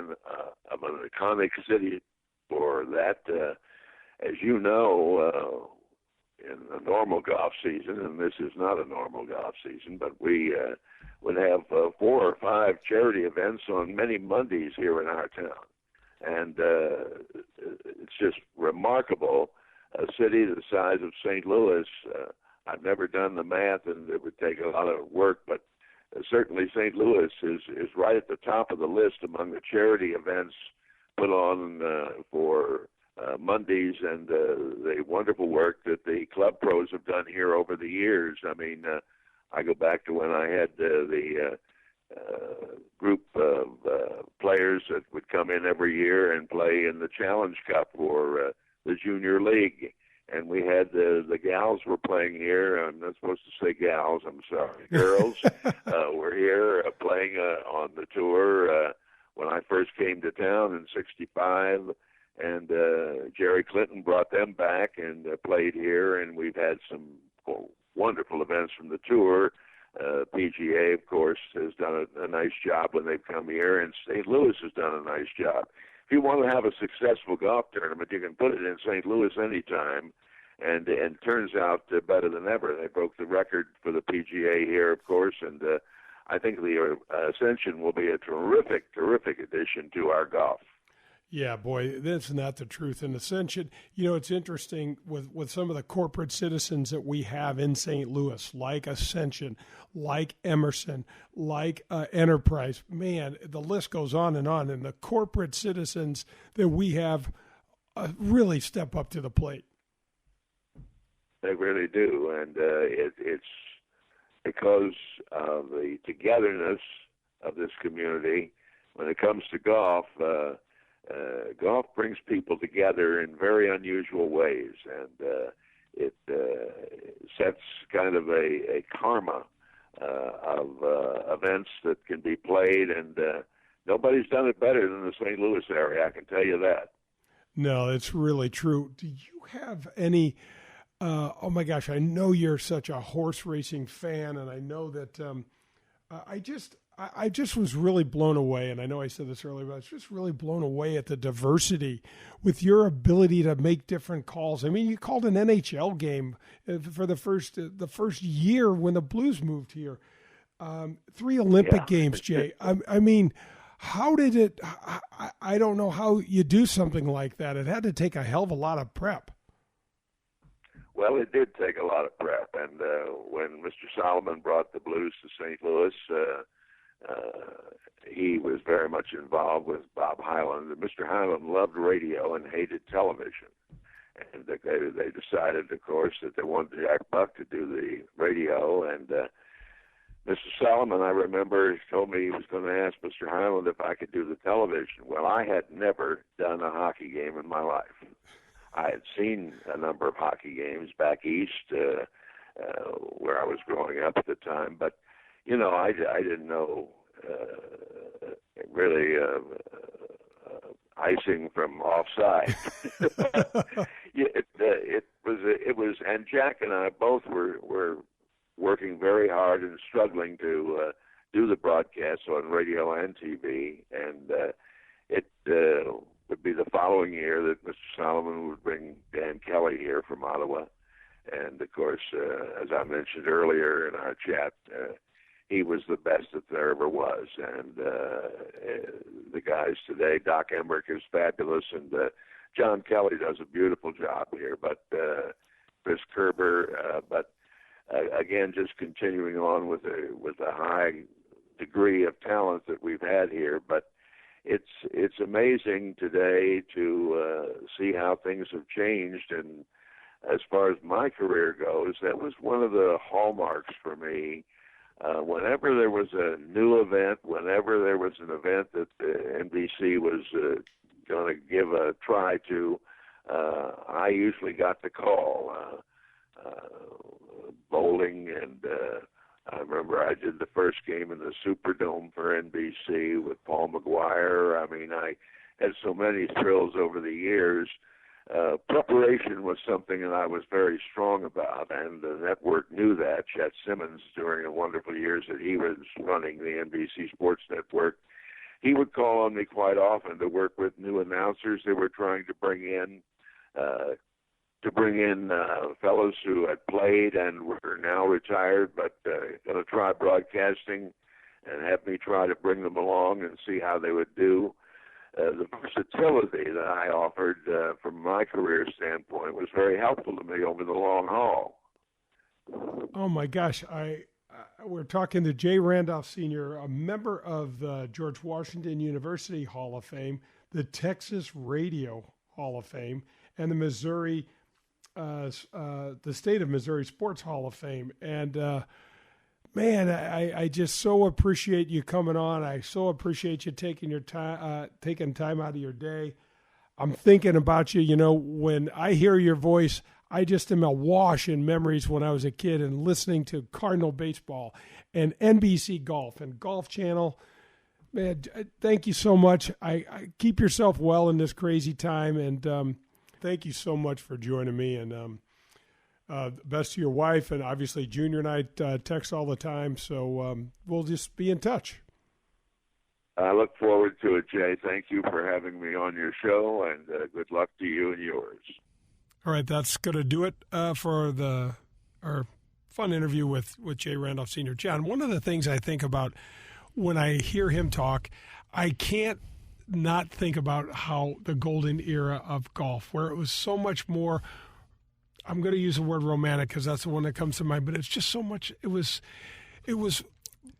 of an iconic city for that. As you know, in a normal golf season, and this is not a normal golf season, but we would have 4 or 5 charity events on many Mondays here in our town. And it's just remarkable. A city the size of St. Louis, I've never done the math, and it would take a lot of work, but certainly St. Louis is right at the top of the list among the charity events put on for Mondays, and the wonderful work that the club pros have done here over the years. I mean, I go back to when I had the group of players that would come in every year and play in the Challenge Cup for the Junior League. And we had the gals were playing here. I'm not supposed to say gals. I'm sorry. Girls were here playing on the tour when I first came to town in '65. And Jerry Clinton brought them back and played here. And we've had some wonderful events from the tour. PGA, of course, has done a nice job when they've come here. And St. Louis has done a nice job. If you want to have a successful golf tournament, you can put it in St. Louis anytime, and it turns out better than ever. They broke the record for the PGA here, of course, and I think the Ascension will be a terrific addition to our golf. Yeah, boy, that's not the truth. And Ascension, you know, it's interesting with some of the corporate citizens that we have in St. Louis, like Ascension, like Emerson, like Enterprise. Man, the list goes on. And the corporate citizens that we have really step up to the plate. They really do. And it's because of the togetherness of this community. When it comes to golf, golf brings people together in very unusual ways, and it sets kind of a karma of events that can be played, and nobody's done it better than the St. Louis area, I can tell you that. No, it's really true. Do you have any oh my gosh, I know you're such a horse racing fan, and I know that I just was really blown away, and I know I said this earlier, but I was just really blown away at the diversity with your ability to make different calls. I mean, you called an NHL game for the first year when the Blues moved here. 3 Olympic games, Jay. I mean, how did it – I don't know how you do something like that. It had to take a hell of a lot of prep. Well, it did take a lot of prep, and when Mr. Solomon brought the Blues to St. Louis he was very much involved with Bob Hyland. Mr. Hyland loved radio and hated television. And they decided, of course, that they wanted Jack Buck to do the radio. And Mr. Solomon, I remember, told me he was going to ask Mr. Hyland if I could do the television. Well, I had never done a hockey game in my life. I had seen a number of hockey games back east where I was growing up at the time, but you know, I didn't know really icing from offside. It was, and Jack and I both were working very hard and struggling to do the broadcasts on radio and TV, and it would be the following year that Mr. Solomon would bring Dan Kelly here from Ottawa, and of course, as I mentioned earlier in our chat. He was the best that there ever was, and the guys today, Doc Emmerich is fabulous, and John Kelly does a beautiful job here, but Chris Kerber, but again, just continuing on with a high degree of talent that we've had here, but it's amazing today to see how things have changed. And as far as my career goes, that was one of the hallmarks for me. Whenever there was a new event, whenever there was an event that the NBC was going to give a try to, I usually got the call. Bowling, and I remember I did the first game in the Superdome for NBC with Paul McGuire. I mean, I had so many thrills over the years. Preparation was something that I was very strong about, and the network knew that. Chet Simmons, during the wonderful years that he was running the NBC Sports Network, he would call on me quite often to work with new announcers they were trying to bring in, fellows who had played and were now retired, but going to try broadcasting, and have me try to bring them along and see how they would do. The versatility that I offered from my career standpoint was very helpful to me over the long haul. Oh, my gosh. We're talking to Jay Randolph Sr., a member of the George Washington University Hall of Fame, the Texas Radio Hall of Fame, and the the state of Missouri Sports Hall of Fame. And, man, I just so appreciate you coming on. I so appreciate you taking time out of your day. I'm thinking about you. You know, when I hear your voice, I just am awash in memories when I was a kid and listening to Cardinal baseball and NBC Golf and Golf Channel. Man, thank you so much. I keep yourself well in this crazy time, and thank you so much for joining me. And best to your wife, and obviously Junior and I text all the time, so we'll just be in touch. I look forward to it, Jay. Thank you for having me on your show, and good luck to you and yours. All right, that's going to do it for our fun interview with Jay Randolph Sr. John, one of the things I think about when I hear him talk, I can't not think about how the golden era of golf, where it was so much more, I'm going to use the word romantic because that's the one that comes to mind, but it's just so much, it was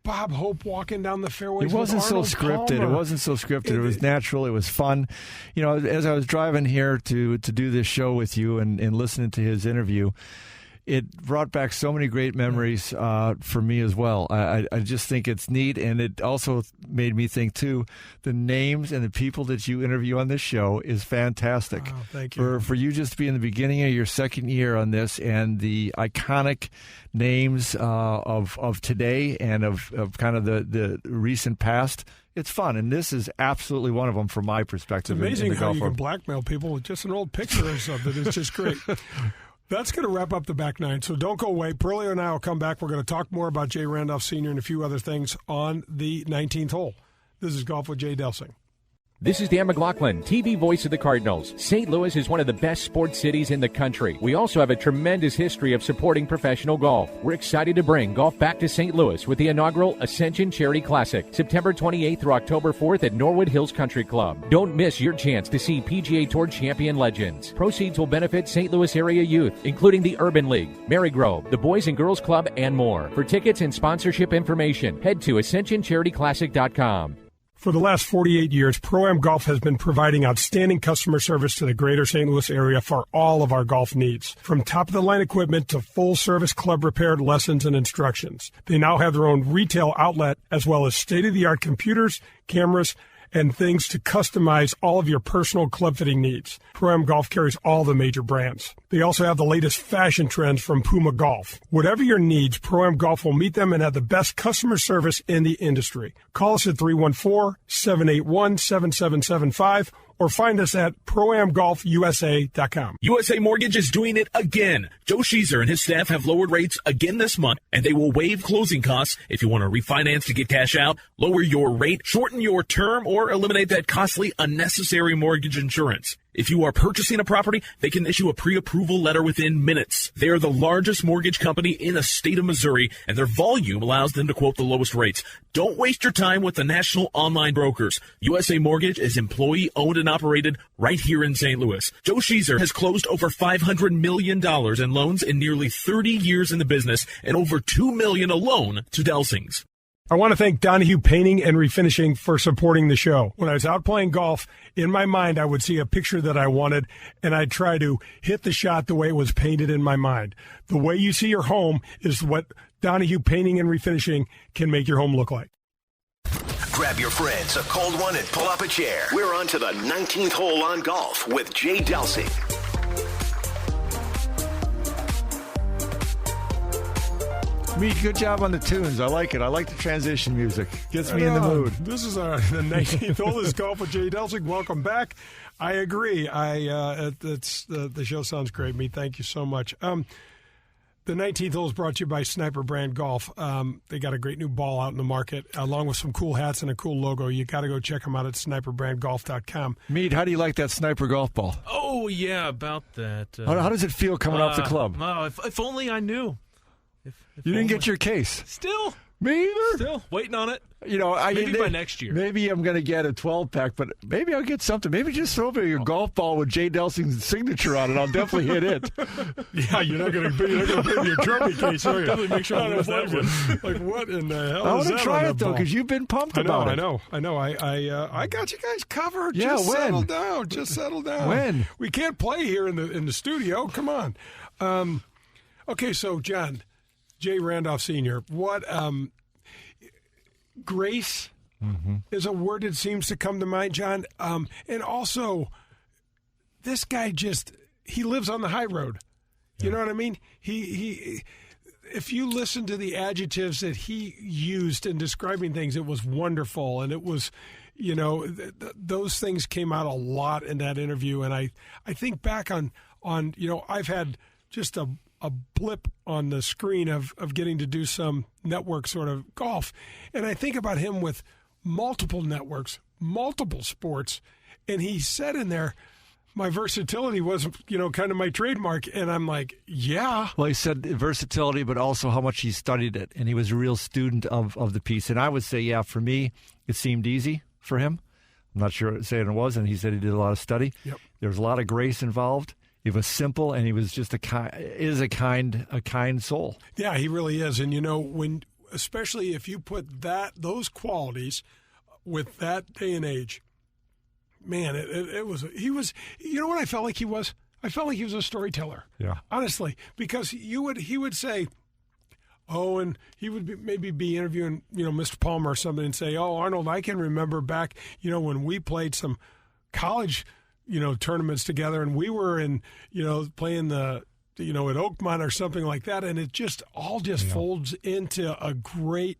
Bob Hope walking down the fairways. It wasn't so scripted. Palmer. It wasn't so scripted. It was natural. It was fun. You know, as I was driving here to do this show with you and listening to his interview, it brought back so many great memories for me as well. I just think it's neat, and it also made me think, too, the names and the people that you interview on this show is fantastic. Oh, thank you. For you just to be in the beginning of your second year on this, and the iconic names of today and of kind of the recent past, it's fun, and this is absolutely one of them from my perspective. It's amazing how you world. can blackmail people with just an old picture or something. It's just great. That's going to wrap up the back nine, so don't go away. Pearlie and I will come back. We're going to talk more about Jay Randolph Sr. and a few other things on the 19th hole. This is Golf with Jay Delsing. This is Dan McLaughlin, TV voice of the Cardinals. St. Louis is one of the best sports cities in the country. We also have a tremendous history of supporting professional golf. We're excited to bring golf back to St. Louis with the inaugural Ascension Charity Classic, September 28th through October 4th at Norwood Hills Country Club. Don't miss your chance to see PGA Tour champion legends. Proceeds will benefit St. Louis area youth, including the Urban League, Marygrove, the Boys and Girls Club, and more. For tickets and sponsorship information, head to AscensionCharityClassic.com. For the last 48 years, Pro-Am Golf has been providing outstanding customer service to the greater St. Louis area for all of our golf needs. From top-of-the-line equipment to full-service club repair lessons and instructions. They now have their own retail outlet as well as state-of-the-art computers, cameras, and things to customize all of your personal club fitting needs. Pro-Am Golf carries all the major brands. They also have the latest fashion trends from Puma Golf. Whatever your needs, Pro-Am Golf will meet them and have the best customer service in the industry. Call us at 314-781-7775 or find us at ProAmGolfUSA.com. USA Mortgage is doing it again. Joe Sheezer and his staff have lowered rates again this month, and they will waive closing costs if you want to refinance to get cash out, lower your rate, shorten your term, or eliminate that costly, unnecessary mortgage insurance. If you are purchasing a property, they can issue a pre-approval letter within minutes. They are the largest mortgage company in the state of Missouri, and their volume allows them to quote the lowest rates. Don't waste your time with the national online brokers. USA Mortgage is employee-owned and operated right here in St. Louis. Joe Sheezer has closed over $500 million in loans in nearly 30 years in the business and over $2 million alone to Delsings. I want to thank Donahue Painting and Refinishing for supporting the show. When I was out playing golf, in my mind, I would see a picture that I wanted, and I'd try to hit the shot the way it was painted in my mind. The way you see your home is what Donahue Painting and Refinishing can make your home look like. Grab your friends, a cold one, and pull up a chair. We're on to the 19th hole on golf with Jay Delsing. Meat, good job on the tunes. I like it. I like the transition music. Gets me in the mood. This is the 19th hole is golf with Jay Delsing. Welcome back. I agree. The show sounds great, Meat. Thank you so much. The 19th hole is brought to you by Sniper Brand Golf. They got a great new ball out in the market, along with some cool hats and a cool logo. You got to go check them out at sniperbrandgolf.com. Meat, how do you like that Sniper golf ball? Oh, yeah, about that. How does it feel coming off the club? Oh, if only I knew. If you didn't only. get your case. Still. Me either. Still waiting on it. You know, maybe by next year. Maybe I'm going to get a 12-pack, but maybe I'll get something. Maybe just throw me your golf ball with Jay Delsing's signature on it. I'll definitely hit it. Yeah, you're not going to bring your trophy case, are you? Definitely make sure I use that one. Like, what in the hell I is that? want to try it, though, because you've been pumped about it. I know. I got you guys covered. Yeah, just when? settle down. When? We can't play here in the studio. Come on. Okay, so, John, Jay Randolph Sr., what grace is a word that seems to come to mind, John. And also, this guy he lives on the high road. You know what I mean? He if you listen to the adjectives that he used in describing things, it was wonderful. And it was, those things came out a lot in that interview. And I think back on I've had just a blip on the screen of getting to do some network sort of golf. And I think about him with multiple networks, multiple sports. And he said in there, my versatility was, kind of my trademark. And I'm like, yeah. Well, he said versatility, but also how much he studied it. And he was a real student of the piece. And I would say, yeah, for me, it seemed easy for him. I'm not sure saying it was. And he said he did a lot of study. Yep. There was a lot of grace involved. It was simple, and he was just a kind soul. Yeah, he really is. And especially if you put those qualities with that day and age, man, he was. You know what I felt like he was? I felt like he was a storyteller. Yeah, honestly, because he would say, oh, and he would maybe be interviewing Mr. Palmer or something and say, oh, Arnold, I can remember back when we played some college tournaments together, and we were in, playing the, at Oakmont or something like that, and it just folds into a great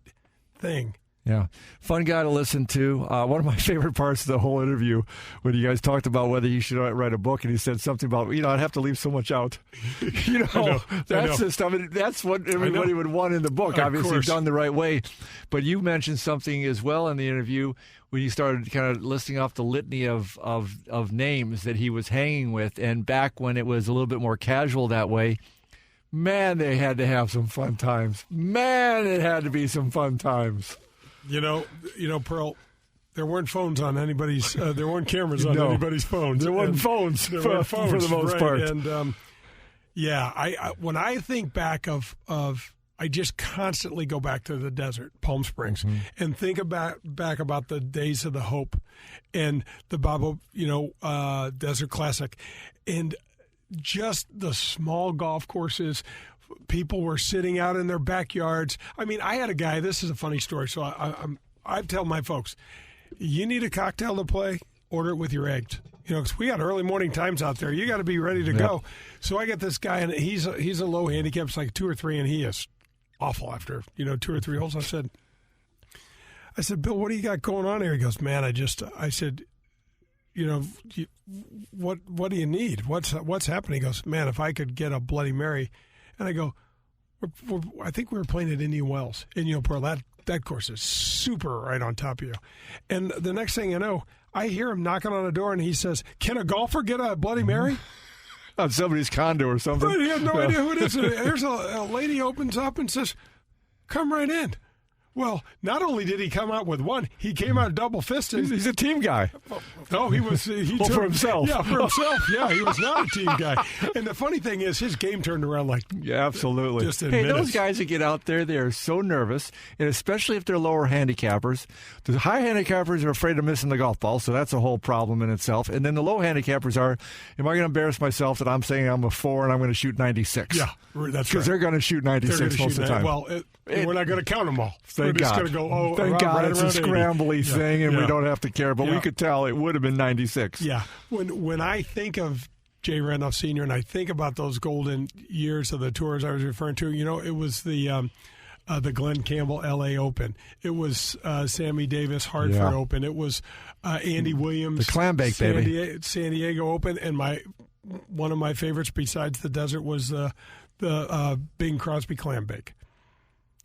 thing. Yeah. Fun guy to listen to. One of my favorite parts of the whole interview, when you guys talked about whether you should write a book, and he said something about, I'd have to leave so much out. That's the stuff. That's what everybody would want in the book, obviously done the right way. But you mentioned something as well in the interview when you started kind of listing off the litany of names that he was hanging with. And back when it was a little bit more casual that way, man, they had to have some fun times. Man, it had to be some fun times. Pearl, there weren't phones on anybody's. There weren't cameras on anybody's phones. There weren't phones for the most part. And I when I think back of I just constantly go back to the desert, Palm Springs, and think back about the days of the Hope and the Bobo, Desert Classic, and just the small golf courses. People were sitting out in their backyards. I mean, I had a guy. This is a funny story. So I tell my folks, you need a cocktail to play, order it with your eggs. Because we got early morning times out there. You got to be ready to go. So I get this guy, and he's a low handicap. It's like 2 or 3, and he is awful after 2 or 3 holes. I said, Bill, what do you got going on here? He goes, man, I said, what do you need? What's happening? He goes, man, if I could get a Bloody Mary. And I go, I think we were playing at Indian Wells. And, Pearl, that course is super right on top of you. And the next thing you know, I hear him knocking on a door, and he says, can a golfer get a Bloody Mary? On somebody's condo or something. But he has no idea who it is. There's a lady opens up and says, come right in. Well, not only did he come out with one, he came out double-fisted. He's a team guy. No, he was. He well, for himself. Yeah, for himself. Yeah, he was not a team guy. And the funny thing is, his game turned around like absolutely. Just in hey, minutes. those guys that get out there, they are so nervous, and especially if they're lower handicappers. The high handicappers are afraid of missing the golf ball, so that's a whole problem in itself. And then the low handicappers are, am I going to embarrass myself that I'm saying I'm a 4 and I'm going to shoot 96? Yeah, that's right. Because they're going to shoot 96 most of the time. Well, we're not going to count them all. Thank God. Going to go, thank God right it's a scrambly thing, and we don't have to care. But we could tell it would have been 96. Yeah. When I think of Jay Randolph Sr. and I think about those golden years of the tours I was referring to, it was the Glenn Campbell L.A. Open. It was Sammy Davis Hartford Open. It was Andy Williams, the Clambake baby, San Diego Open, and one of my favorites besides the desert was the Bing Crosby Clambake.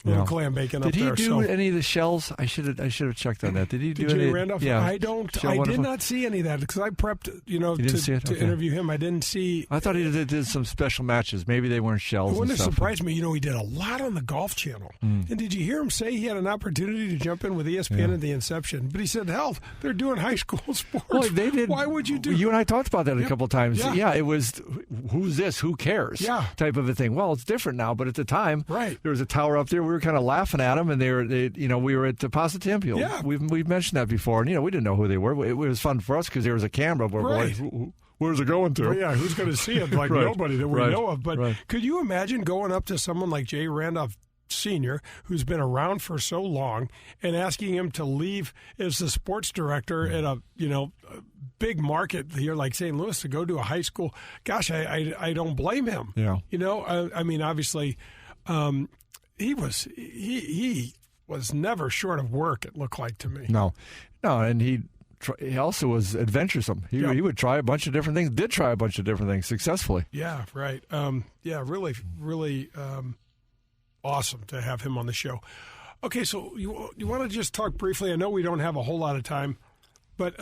Clambake Did he do any of the shells? I should have checked on that. Did he do Jay any? Randolph? Yeah. I did not see any of that because I prepped, to interview him. I didn't see. I thought he did some special matches. Maybe they weren't shells. It wouldn't have surprised me. He did a lot on the Golf Channel. And did you hear him say he had an opportunity to jump in with ESPN at the inception? But he said, "Hell, they're doing high school sports. Well, they did. Why would you do?" You and I talked about that a couple times. Yeah. It was who's this? Who cares? Yeah. Type of a thing. Well, it's different now, but at the time, right. There was a tower up there. We were kind of laughing at them, and we were at the Pasatimpio. Yeah. We've mentioned that before, and we didn't know who they were. It was fun for us because there was a camera. But right. Where's it going to? Well, yeah, who's going to see it? Like right. Nobody that we right. know of. But right. Could you imagine going up to someone like Jay Randolph Sr., who's been around for so long, and asking him to leave as the sports director at a big market here like St. Louis to go to a high school? Gosh, I don't blame him. Yeah. I mean, obviously, he was never short of work. It looked like to me. No, and he also was adventuresome. He would try a bunch of different things. Did try a bunch of different things successfully. Yeah, right. Really, really awesome to have him on the show. Okay, so you want to just talk briefly? I know we don't have a whole lot of time, but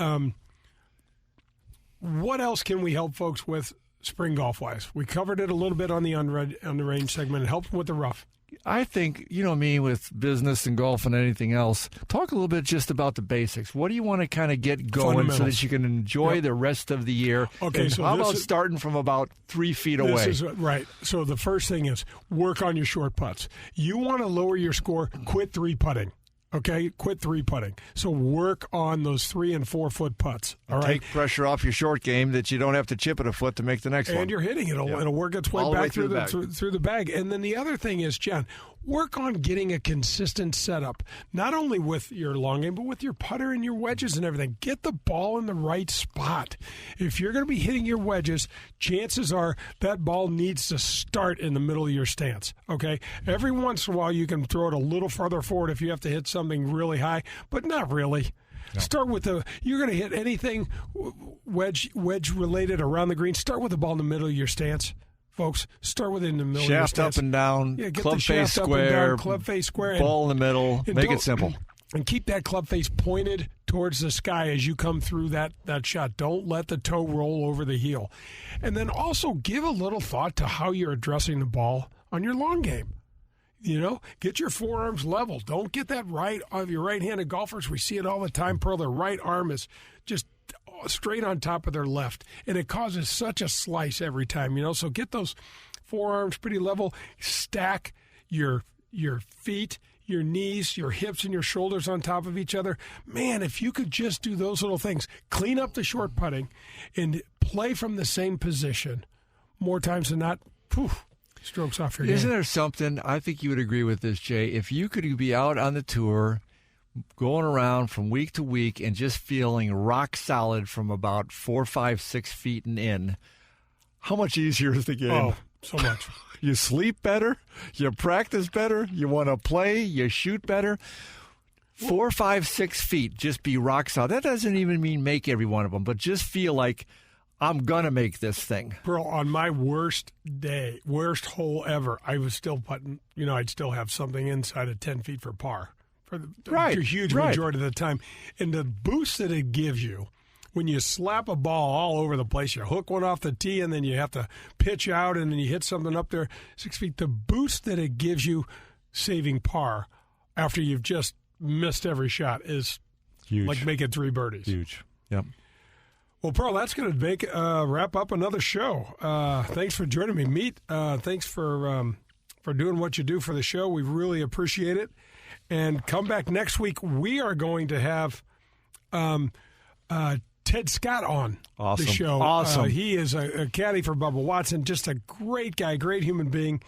what else can we help folks with spring golf wise? We covered it a little bit on the range segment and helped them with the rough. I think, me, with business and golf and anything else, talk a little bit just about the basics. What do you want to kind of get going so that you can enjoy the rest of the year? Okay, so how about starting from about 3 feet away? Right. So the first thing is work on your short putts. You want to lower your score, quit 3-putting. Okay, quit 3-putting. So work on those 3 and 4 foot putts. All right, take pressure off your short game that you don't have to chip it a foot to make the next one. And you're hitting it. It'll work its way back through the bag. And then the other thing is, John, work on getting a consistent setup, not only with your long game, but with your putter and your wedges and everything. Get the ball in the right spot. If you're going to be hitting your wedges, chances are that ball needs to start in the middle of your stance. Okay, every once in a while you can throw it a little farther forward if you have to hit something really high, but not really. No. Start with you're going to hit anything wedge related around the green. Start with the ball in the middle of your stance. Folks, start with it in the middle of your stance. Shaft up and down, club face square, ball in the middle. Make it simple. And keep that club face pointed towards the sky as you come through that shot. Don't let the toe roll over the heel. And then also give a little thought to how you're addressing the ball on your long game. Get your forearms level. Don't get that your right-handed golfers. We see it all the time, Pearl. Their right arm is just straight on top of their left, and it causes such a slice every time. So get those forearms pretty level. Stack your feet, your knees, your hips, and your shoulders on top of each other. Man, if you could just do those little things, clean up the short putting, and play from the same position more times than not, strokes off your game. Isn't there something, I think you would agree with this, Jay, if you could be out on the tour going around from week to week and just feeling rock solid from about 4, 5, 6 feet and in, how much easier is the game? Oh, so much. You sleep better, you practice better, you want to play, you shoot better. 4, 5, 6 feet, just be rock solid. That doesn't even mean make every one of them, but just feel like I'm going to make this thing. Bro, on my worst hole ever, I was still putting, I'd still have something inside of 10 feet for par for the huge majority of the time. And the boost that it gives you when you slap a ball all over the place, you hook one off the tee and then you have to pitch out and then you hit something up there 6 feet. The boost that it gives you saving par after you've just missed every shot is Huge. like making 3 birdies. Huge. Yep. Well, Pearl, that's going to wrap up another show. Thanks for joining me, Meet. Thanks for doing what you do for the show. We really appreciate it. And come back next week. We are going to have Ted Scott on the show. Awesome. He is a caddy for Bubba Watson. Just a great guy, great human being.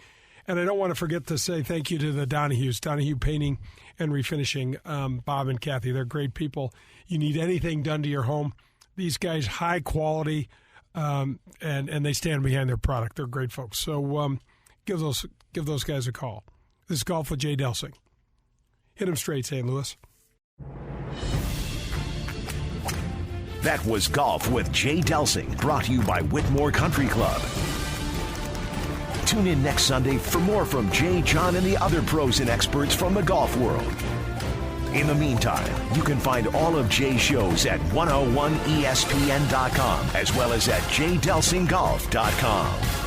And I don't want to forget to say thank you to the Donahues, Donahue Painting and Refinishing, Bob and Kathy. They're great people. You need anything done to your home. These guys, high quality, and they stand behind their product. They're great folks. So give those guys a call. This is Golf with Jay Delsing. Hit them straight, St. Louis. That was Golf with Jay Delsing, brought to you by Whitmore Country Club. Tune in next Sunday for more from Jay, John, and the other pros and experts from the golf world. In the meantime, you can find all of Jay's shows at 101ESPN.com as well as at jdelsinggolf.com.